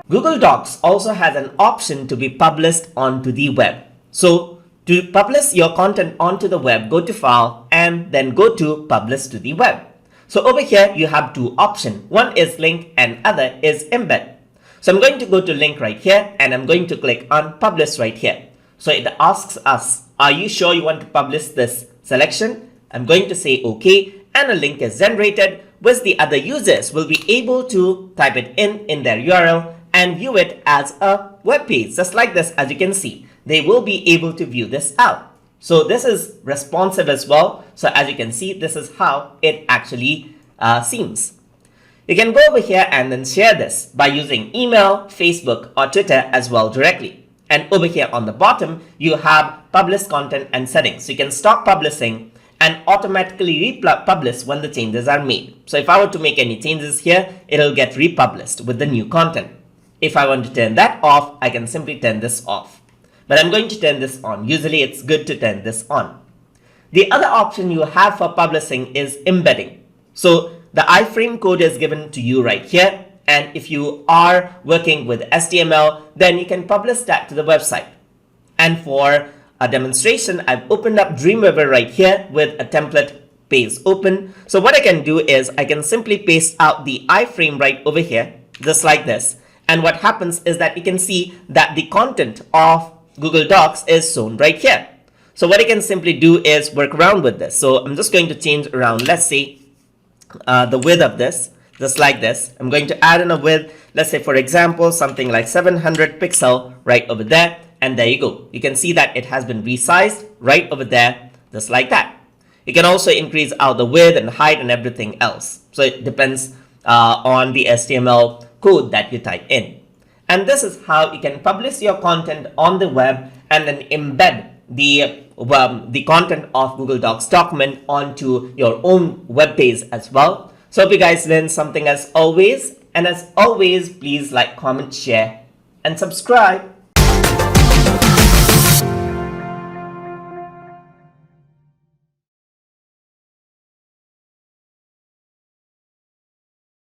Google Docs also has an option to be published onto the web. So to publish your content onto the web, go to File and then go to Publish to the web. So over here you have two options. One is link and other is embed. So I'm going to go to link right here and I'm going to click on Publish right here. So it asks us, are you sure you want to publish this selection? I'm going to say OK, and a link is generated, which the other users will be able to type it in their URL and view it as a web page, just like this. As you can see, they will be able to view this out. So this is responsive as well. So as you can see, this is how it actually seems. You can go over here and then share this by using email, Facebook, or Twitter as well directly. And over here on the bottom, you have publish content and settings. So you can stop publishing and automatically republish when the changes are made. So if I were to make any changes here, it'll get republished with the new content. If I want to turn that off, I can simply turn this off. But I'm going to turn this on. Usually it's good to turn this on. The other option you have for publishing is embedding. So the iframe code is given to you right here. And if you are working with HTML, then you can publish that to the website. And for a demonstration, I've opened up Dreamweaver right here with a template page open. So what I can do is I can simply paste out the iframe right over here, just like this. And what happens is that you can see that the content of Google Docs is shown right here. So what I can simply do is work around with this. So I'm just going to change around, let's say, the width of this. Just like this. I'm going to add in a width, let's say for example, something like 700 pixel right over there. And there you go. You can see that it has been resized right over there, just like that. You can also increase out the width and height and everything else. So it depends on the HTML code that you type in. And this is how you can publish your content on the web and then embed the content of Google Docs document onto your own web page as well. So hope you guys learned something as always. And as always, please like, comment, share, and subscribe.